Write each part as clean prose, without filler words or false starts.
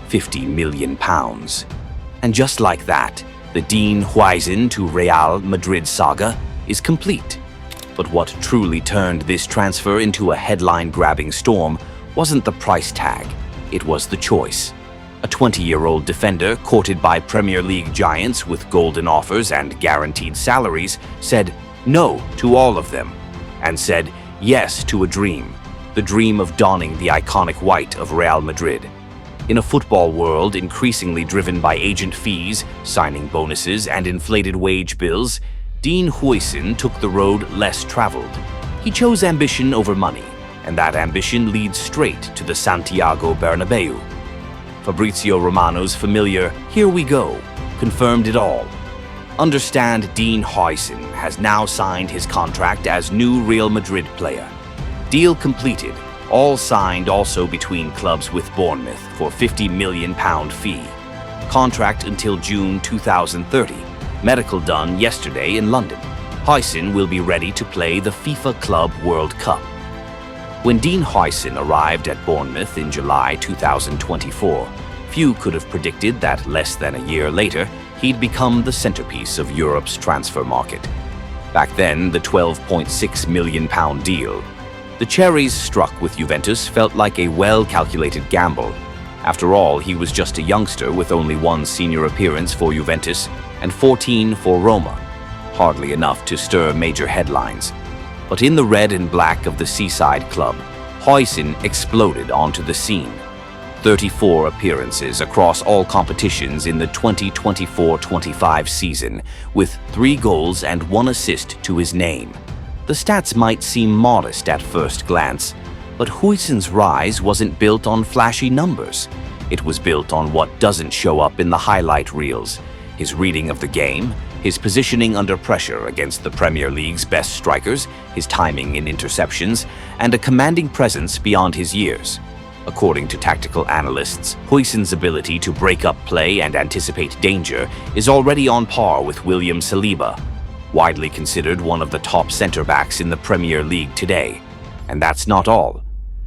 £50 million. And just like that, the Dean Huijsen to Real Madrid saga is complete. But what truly turned this transfer into a headline-grabbing storm wasn't the price tag, it was the choice. A 20-year-old defender courted by Premier League giants with golden offers and guaranteed salaries said no to all of them, and said yes to a dream, the dream of donning the iconic white of Real Madrid. In a football world increasingly driven by agent fees, signing bonuses, and inflated wage bills, Dean Huijsen took the road less traveled. He chose ambition over money, and that ambition leads straight to the Santiago Bernabéu. Fabrizio Romano's familiar "Here we go" confirmed it all. Understand, Dean Huijsen has now signed his contract as new Real Madrid player. Deal completed, all signed also between clubs with Bournemouth for £50 million fee. Contract until June 2030. Medical done yesterday in London. Huijsen will be ready to play the FIFA Club World Cup. When Dean Huijsen arrived at Bournemouth in July 2024, few could have predicted that less than a year later, he'd become the centerpiece of Europe's transfer market. Back then, the £12.6 million deal. The cherries struck with Juventus felt like a well-calculated gamble. After all, he was just a youngster with only one senior appearance for Juventus and 14 for Roma. Hardly enough to stir major headlines. But in the red and black of the seaside club, Huijsen exploded onto the scene. 34 appearances across all competitions in the 2024-25 season, with 3 goals and 1 assist to his name. The stats might seem modest at first glance, but Huijsen's rise wasn't built on flashy numbers. It was built on what doesn't show up in the highlight reels: his reading of the game, his positioning under pressure against the Premier League's best strikers, his timing in interceptions, and a commanding presence beyond his years. According to tactical analysts, Huijsen's ability to break up play and anticipate danger is already on par with William Saliba, widely considered one of the top center-backs in the Premier League today. And that's not all.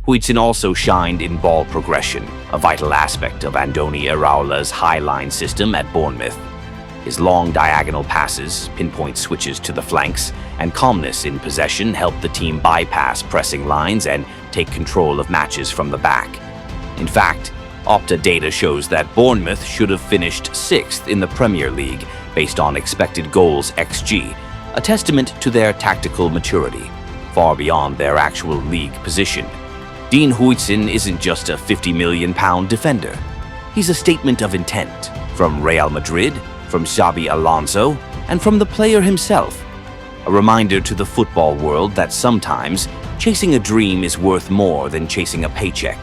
Huijsen also shined in ball progression, a vital aspect of Andoni Iraola's high-line system at Bournemouth. His long diagonal passes, pinpoint switches to the flanks, and calmness in possession helped the team bypass pressing lines and take control of matches from the back. In fact, Opta data shows that Bournemouth should have finished 6th in the Premier League based on expected goals XG, a testament to their tactical maturity, far beyond their actual league position. Dean Huijsen isn't just a £50 million defender. He's a statement of intent from Real Madrid, from Xabi Alonso, and from the player himself. A reminder to the football world that sometimes chasing a dream is worth more than chasing a paycheck.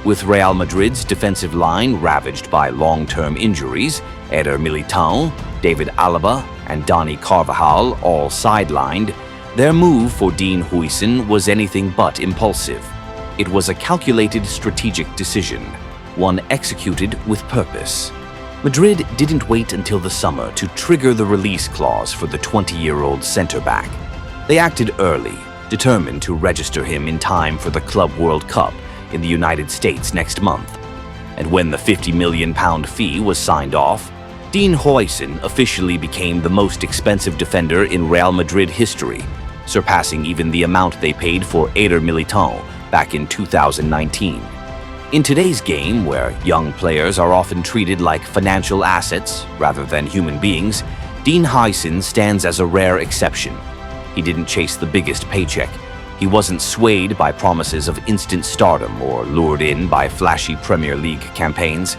With Real Madrid's defensive line ravaged by long-term injuries, Eder Militão, David Alaba, and Dani Carvajal all sidelined, their move for Dean Huijsen was anything but impulsive. It was a calculated strategic decision, one executed with purpose. Madrid didn't wait until the summer to trigger the release clause for the 20-year-old center-back. They acted early, determined to register him in time for the Club World Cup in the United States next month. And when the £50 million fee was signed off, Dean Huijsen officially became the most expensive defender in Real Madrid history, surpassing even the amount they paid for Eder Militão back in 2019. In today's game, where young players are often treated like financial assets rather than human beings, Dean Huijsen stands as a rare exception. He didn't chase the biggest paycheck. He wasn't swayed by promises of instant stardom or lured in by flashy Premier League campaigns.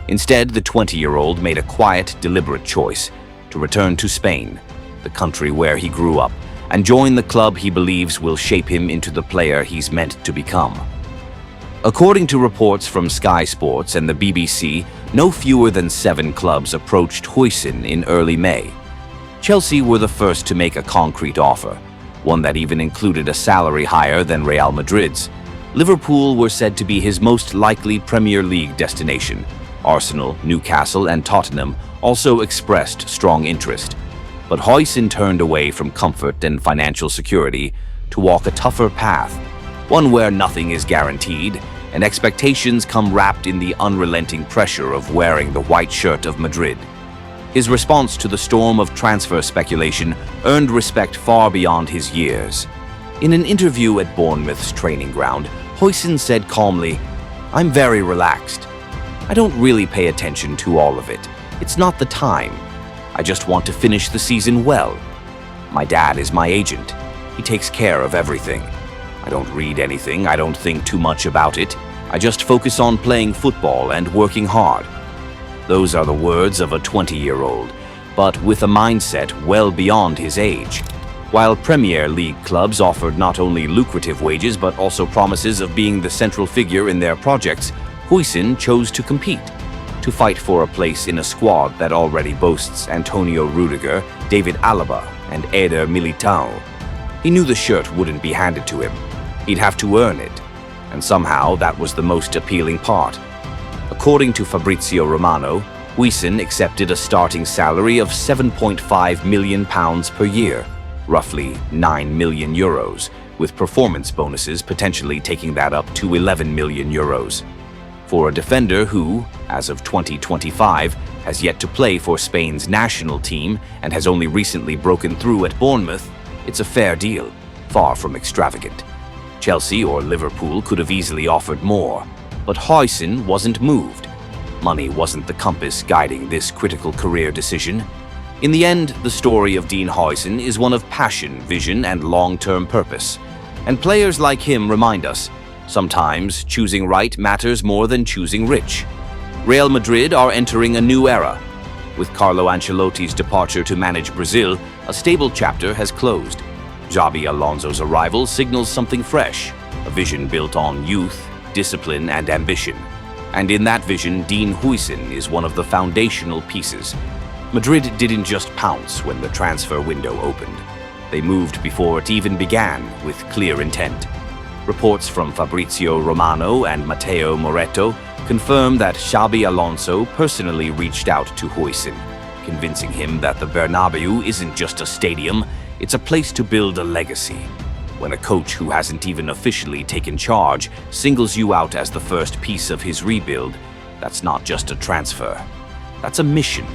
Instead, the 20-year-old made a quiet, deliberate choice to return to Spain, the country where he grew up, and join the club he believes will shape him into the player he's meant to become. According to reports from Sky Sports and the BBC, no fewer than 7 clubs approached Huijsen in early May. Chelsea were the first to make a concrete offer, one that even included a salary higher than Real Madrid's. Liverpool were said to be his most likely Premier League destination. Arsenal, Newcastle, and Tottenham also expressed strong interest. But Huijsen turned away from comfort and financial security to walk a tougher path, one where nothing is guaranteed, and expectations come wrapped in the unrelenting pressure of wearing the white shirt of Madrid. His response to the storm of transfer speculation earned respect far beyond his years. In an interview at Bournemouth's training ground, Huijsen said calmly, "I'm very relaxed. I don't really pay attention to all of it. It's not the time. I just want to finish the season well. My dad is my agent. He takes care of everything. I don't read anything, I don't think too much about it. I just focus on playing football and working hard." Those are the words of a 20-year-old, but with a mindset well beyond his age. While Premier League clubs offered not only lucrative wages but also promises of being the central figure in their projects, Huijsen chose to compete, to fight for a place in a squad that already boasts Antonio Rudiger, David Alaba, and Eder Militao. He knew the shirt wouldn't be handed to him. He'd have to earn it, and somehow that was the most appealing part. According to Fabrizio Romano, Huijsen accepted a starting salary of £7.5 million per year, roughly 9 million euros, with performance bonuses potentially taking that up to 11 million euros. For a defender who, as of 2025, has yet to play for Spain's national team and has only recently broken through at Bournemouth, it's a fair deal, far from extravagant. Chelsea or Liverpool could have easily offered more, but Huijsen wasn't moved. Money wasn't the compass guiding this critical career decision. In the end, the story of Dean Huijsen is one of passion, vision, and long-term purpose. And players like him remind us, sometimes choosing right matters more than choosing rich. Real Madrid are entering a new era. With Carlo Ancelotti's departure to manage Brazil, a stable chapter has closed. Xabi Alonso's arrival signals something fresh, a vision built on youth, discipline, and ambition. And in that vision, Dean Huijsen is one of the foundational pieces. Madrid didn't just pounce when the transfer window opened. They moved before it even began, with clear intent. Reports from Fabrizio Romano and Matteo Moretto confirm that Xabi Alonso personally reached out to Huijsen, convincing him that the Bernabéu isn't just a stadium, it's a place to build a legacy. When a coach who hasn't even officially taken charge singles you out as the first piece of his rebuild, that's not just a transfer. That's a mission.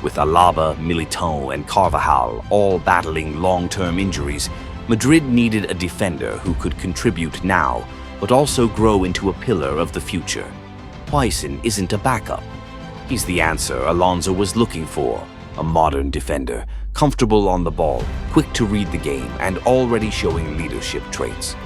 With Alaba, Militao, and Carvajal all battling long-term injuries, Madrid needed a defender who could contribute now, but also grow into a pillar of the future. Huijsen isn't a backup. He's the answer Alonso was looking for, a modern defender, comfortable on the ball, quick to read the game, and already showing leadership traits.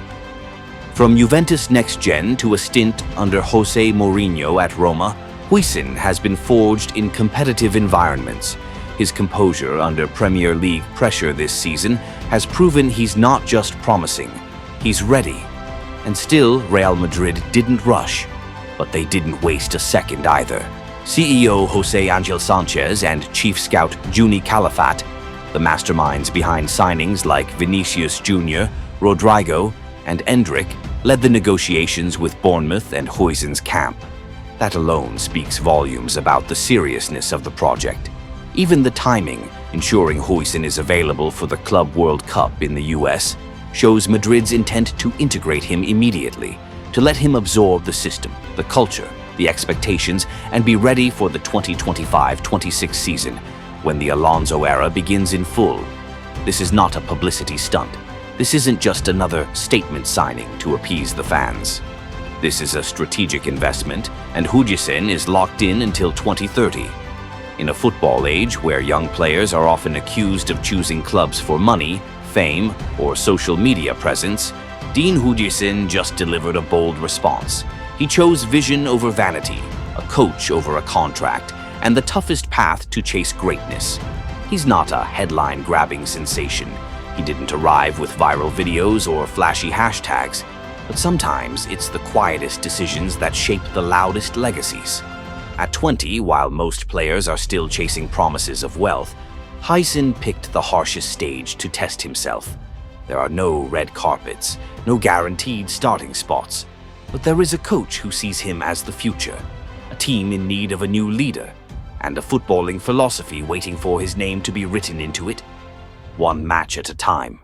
From Juventus Next Gen to a stint under Jose Mourinho at Roma, Huijsen has been forged in competitive environments. His composure under Premier League pressure this season has proven he's not just promising, he's ready. And still, Real Madrid didn't rush, but they didn't waste a second either. CEO Jose Angel Sanchez and Chief Scout Juni Calafat, the masterminds behind signings like Vinicius Jr., Rodrigo, and Endrick, led the negotiations with Bournemouth and Huijsen's camp. That alone speaks volumes about the seriousness of the project. Even the timing, ensuring Huijsen is available for the Club World Cup in the US, shows Madrid's intent to integrate him immediately, to let him absorb the system, the culture, the expectations, and be ready for the 2025-26 season, when the Alonso era begins in full. This is not a publicity stunt. This isn't just another statement signing to appease the fans. This is a strategic investment, and Huijsen is locked in until 2030. In a football age where young players are often accused of choosing clubs for money, fame, or social media presence, Dean Huijsen just delivered a bold response. He chose vision over vanity, a coach over a contract, and the toughest path to chase greatness. He's not a headline-grabbing sensation. He didn't arrive with viral videos or flashy hashtags. But sometimes it's the quietest decisions that shape the loudest legacies. At 20, while most players are still chasing promises of wealth, Huijsen picked the harshest stage to test himself. There are no red carpets, no guaranteed starting spots. But there is a coach who sees him as the future, a team in need of a new leader, and a footballing philosophy waiting for his name to be written into it. One match at a time.